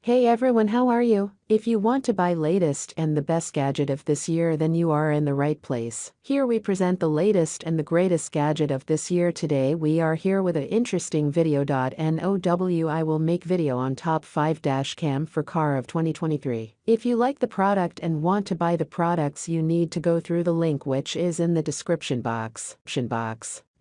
Hey everyone, how are you? If you want to buy latest and the best gadget of this year, then you are in the right place. Here we present the latest and the greatest gadget of this year. Today we are here with an interesting video. Now I will make video on top 5 dash cam for car of 2023. If you like the product and want to buy the products, you need to go through the link which is in the description box.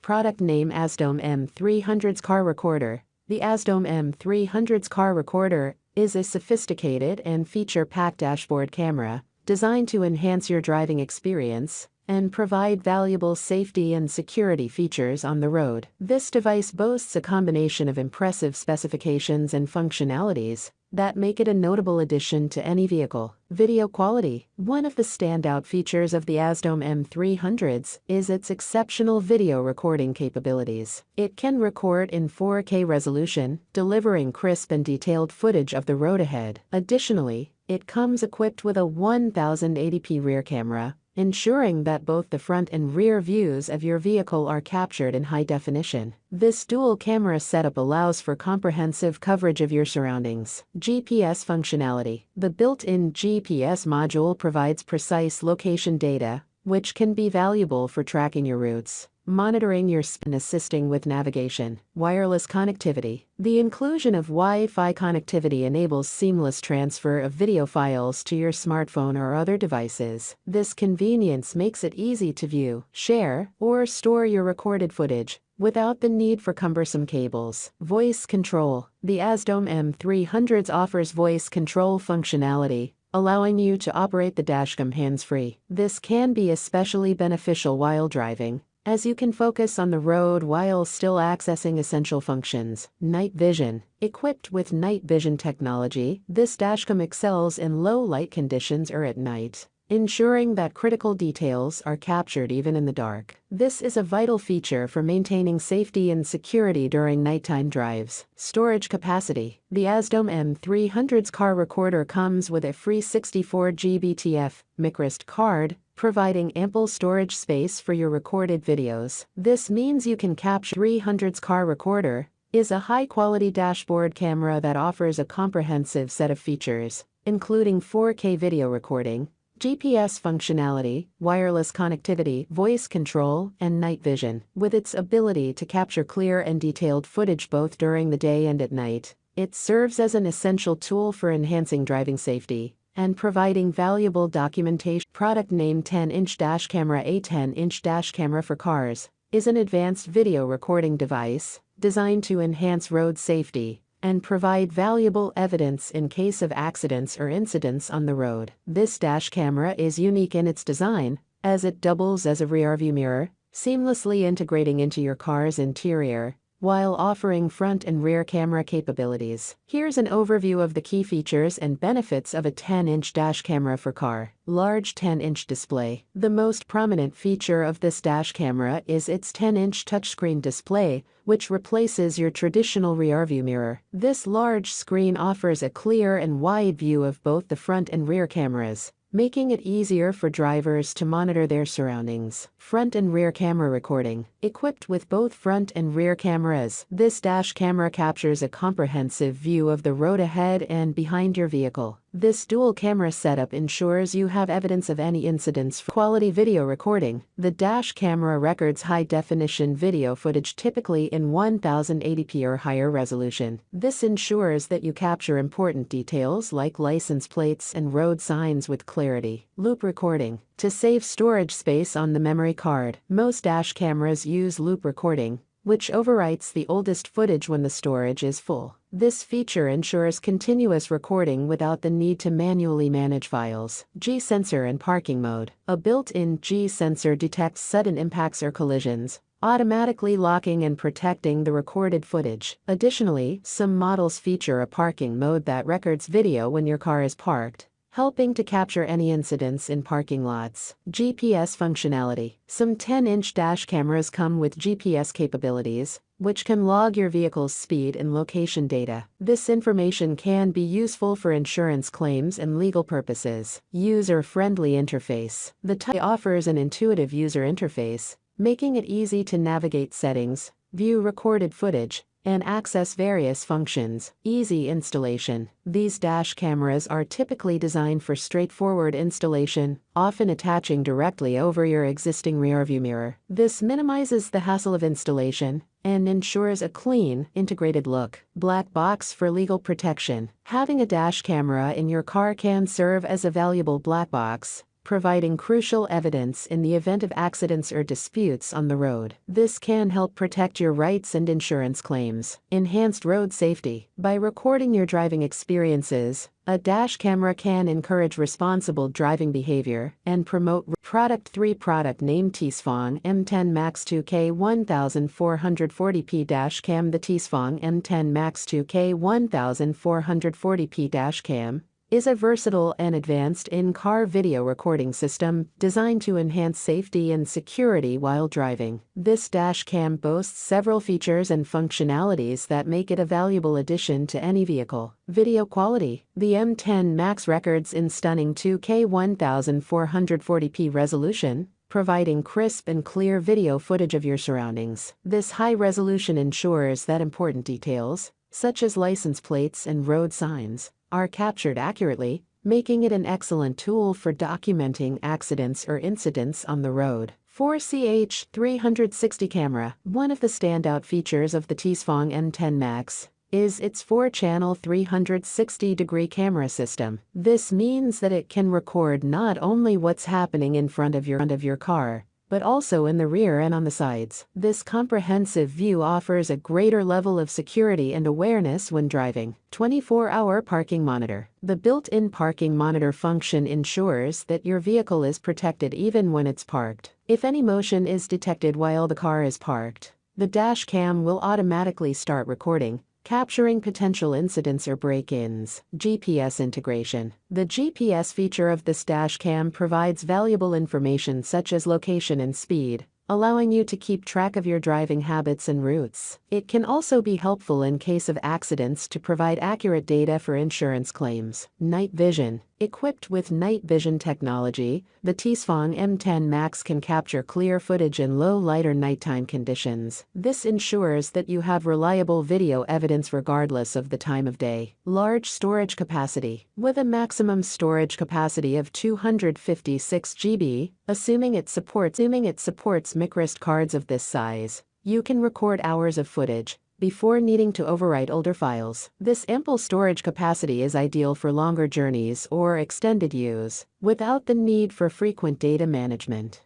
Product name: Azdome M300's car recorder. The Azdome M300's car recorder is a sophisticated and feature-packed dashboard camera designed to enhance your driving experience and provide valuable safety and security features on the road. This device boasts a combination of impressive specifications and functionalities that make it a notable addition to any vehicle. Video quality: one of the standout features of the Azdome M300s is its exceptional video recording capabilities. It can record in 4K resolution, delivering crisp and detailed footage of the road ahead. Additionally, it comes equipped with a 1080p rear camera, ensuring that both the front and rear views of your vehicle are captured in high definition. This dual camera setup allows for comprehensive coverage of your surroundings. GPS functionality: the built-in GPS module provides precise location data, which can be valuable for tracking your routes, monitoring your speed, and assisting with navigation. Wireless connectivity: the inclusion of Wi-Fi connectivity enables seamless transfer of video files to your smartphone or other devices. This convenience makes it easy to view, share, or store your recorded footage without the need for cumbersome cables. Voice control: the Azdome M300s offers voice control functionality, allowing you to operate the dashcam hands-free. This can be especially beneficial while driving, as you can focus on the road while still accessing essential functions. Night vision: equipped with night vision technology, this dashcam excels in low light conditions or at night, ensuring that critical details are captured even in the dark. This is a vital feature for maintaining safety and security during nighttime drives. Storage capacity: the Azdome M300's car recorder comes with a free 64GB microSD card, providing ample storage space for your recorded videos. This means you can capture. 300's car recorder is a high-quality dashboard camera that offers a comprehensive set of features, including 4K video recording, GPS functionality, wireless connectivity, voice control, and night vision. With its ability to capture clear and detailed footage both during the day and at night, it serves as an essential tool for enhancing driving safety and providing valuable documentation. Product name: 10-inch dash camera. A 10-inch dash camera for cars is an advanced video recording device designed to enhance road safety and provide valuable evidence in case of accidents or incidents on the road. This dash camera is unique in its design, as it doubles as a rearview mirror, seamlessly integrating into your car's interior while offering front and rear camera capabilities. Here's an overview of the key features and benefits of a 10-inch dash camera for car. Large 10-inch display: the most prominent feature of this dash camera is its 10-inch touchscreen display, which replaces your traditional rearview mirror. This large screen offers a clear and wide view of both the front and rear cameras, making it easier for drivers to monitor their surroundings. Front and rear camera recording: equipped with both front and rear cameras, this dash camera captures a comprehensive view of the road ahead and behind your vehicle. This dual camera setup ensures you have evidence of any incidents. Quality video recording: the dash camera records high-definition video footage, typically in 1080p or higher resolution. This ensures that you capture important details like license plates and road signs with clarity. Loop recording: to save storage space on the memory card, most dash cameras use loop recording, which overwrites the oldest footage when the storage is full. This feature ensures continuous recording without the need to manually manage files. G-sensor and parking mode: a built-in G-sensor detects sudden impacts or collisions, automatically locking and protecting the recorded footage. Additionally, some models feature a parking mode that records video when your car is parked, helping to capture any incidents in parking lots. GPS functionality: some 10-inch dash cameras come with GPS capabilities, which can log your vehicle's speed and location data. This information can be useful for insurance claims and legal purposes. User-friendly interface: the type offers an intuitive user interface, making it easy to navigate settings, view recorded footage, and access various functions. Easy installation. These dash cameras are typically designed for straightforward installation, often attaching directly over your existing rearview mirror. This minimizes the hassle of installation and ensures a clean, integrated look. Black box for legal protection. Having a dash camera in your car can serve as a valuable black box, providing crucial evidence in the event of accidents or disputes on the road. This can help protect your rights and insurance claims. Enhanced road safety. By recording your driving experiences, a dash camera can encourage responsible driving behavior and promote Product 3 Product name Tisfong M10 Max 2K 1440p dash cam. The Tisfong M10 Max 2K 1440p dash cam is a versatile and advanced in-car video recording system designed to enhance safety and security while driving. This dash cam boasts several features and functionalities that make it a valuable addition to any vehicle. Video quality. The M10 Max records in stunning 2K 1440p resolution, providing crisp and clear video footage of your surroundings. This high resolution ensures that important details, such as license plates and road signs, are captured accurately, making it an excellent tool for documenting accidents or incidents on the road. 4ch 360 camera. One of the standout features of the Tisfong M10 Max is its 4-channel 360-degree camera system. This means that it can record not only what's happening in front of your car, but also in the rear and on the sides. This comprehensive view offers a greater level of security and awareness when driving. 24-hour parking monitor. The built-in parking monitor function ensures that your vehicle is protected even when it's parked. If any motion is detected while the car is parked, the dash cam will automatically start recording, capturing potential incidents or break-ins. GPS integration. The GPS feature of this dash cam provides valuable information such as location and speed, allowing you to keep track of your driving habits and routes. It can also be helpful in case of accidents to provide accurate data for insurance claims. Night vision. Equipped with night vision technology, the Tisfong M10 Max can capture clear footage in low light or nighttime conditions. This ensures that you have reliable video evidence regardless of the time of day. Large storage capacity. With a maximum storage capacity of 256 GB, assuming it supports microSD cards of this size, you can record hours of footage before needing to overwrite older files. This ample storage capacity is ideal for longer journeys or extended use, without the need for frequent data management.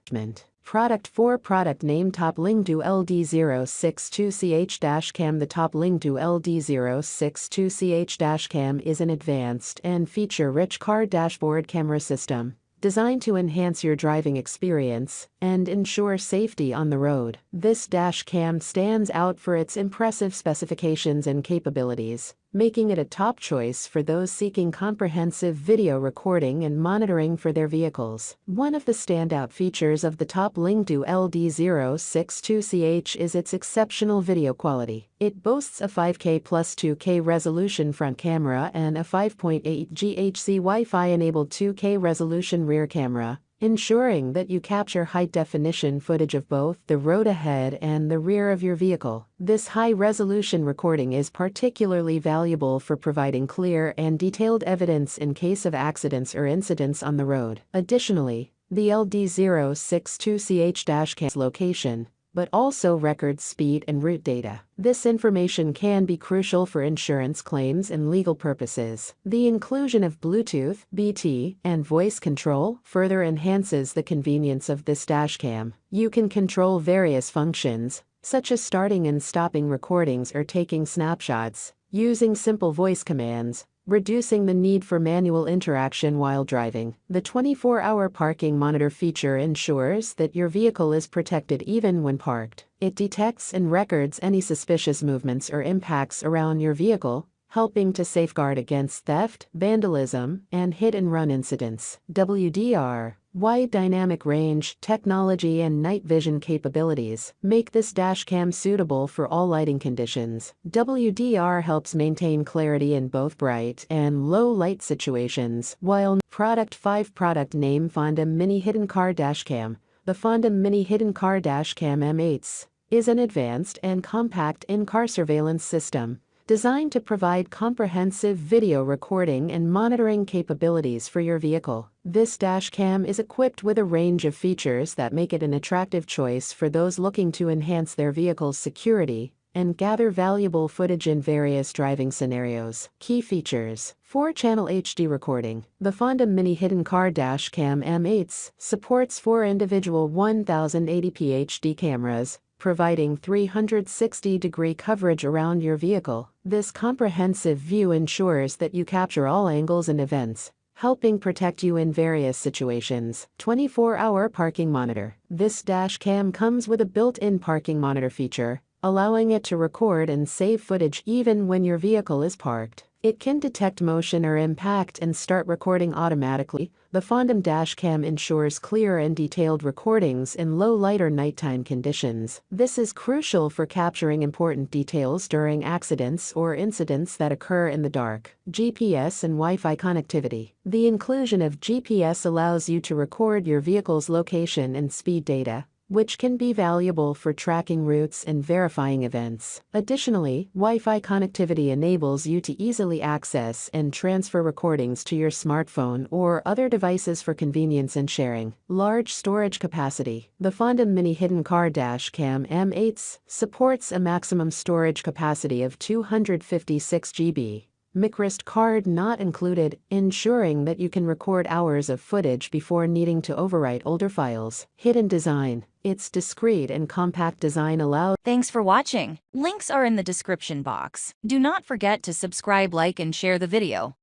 Product 4 Product name Top Lingdu LD062CH dash cam. The Top Lingdu LD062CH dash cam is an advanced and feature-rich car dashboard camera system designed to enhance your driving experience and ensure safety on the road. This dash cam stands out for its impressive specifications and capabilities, making it a top choice for those seeking comprehensive video recording and monitoring for their vehicles. One of the standout features of the Top Lingdu LD062CH is its exceptional video quality. It boasts a 5K plus 2K resolution front camera and a 5.8 GHz Wi-Fi-enabled 2K resolution rear camera, ensuring that you capture high-definition footage of both the road ahead and the rear of your vehicle. This high-resolution recording is particularly valuable for providing clear and detailed evidence in case of accidents or incidents on the road. Additionally, the LD062CH-cam's location, but also records speed and route data. This information can be crucial for insurance claims and legal purposes. The inclusion of Bluetooth, BT, and voice control further enhances the convenience of this dashcam. You can control various functions, such as starting and stopping recordings or taking snapshots, using simple voice commands, reducing the need for manual interaction while driving. The 24-hour parking monitor feature ensures that your vehicle is protected even when parked. It detects and records any suspicious movements or impacts around your vehicle, helping to safeguard against theft, vandalism, and hit-and-run incidents. WDR. Wide dynamic range, technology, and night vision capabilities make this dashcam suitable for all lighting conditions. WDR helps maintain clarity in both bright and low light situations, while Product 5 Product name Fonda Mini Hidden Car Dashcam. The Fonda Mini Hidden Car Dashcam M8 is an advanced and compact in-car surveillance system designed to provide comprehensive video recording and monitoring capabilities for your vehicle. This dashcam is equipped with a range of features that make it an attractive choice for those looking to enhance their vehicle's security and gather valuable footage in various driving scenarios. Key features: 4-channel HD recording. The Fonda Mini Hidden Car Dashcam M8 supports 4 individual 1080p HD cameras, providing 360-degree coverage around your vehicle. This comprehensive view ensures that you capture all angles and events, helping protect you in various situations. 24-hour parking monitor. This dash cam comes with a built-in parking monitor feature, allowing it to record and save footage even when your vehicle is parked. It can detect motion or impact and start recording automatically. The Fonda dashcam ensures clear and detailed recordings in low light or nighttime conditions. This is crucial for capturing important details during accidents or incidents that occur in the dark. GPS and Wi-Fi connectivity. The inclusion of GPS allows you to record your vehicle's location and speed data, which can be valuable for tracking routes and verifying events. Additionally, Wi-Fi connectivity enables you to easily access and transfer recordings to your smartphone or other devices for convenience and sharing. Large storage capacity. The Fonda Mini Hidden Car Dashcam M8 supports a maximum storage capacity of 256 GB. microSD card not included, ensuring that you can record hours of footage before needing to overwrite older files. Hidden design. Its discreet and compact design allows. Thanks for watching. Links are in the description box. Do not forget to subscribe, like, and share the video.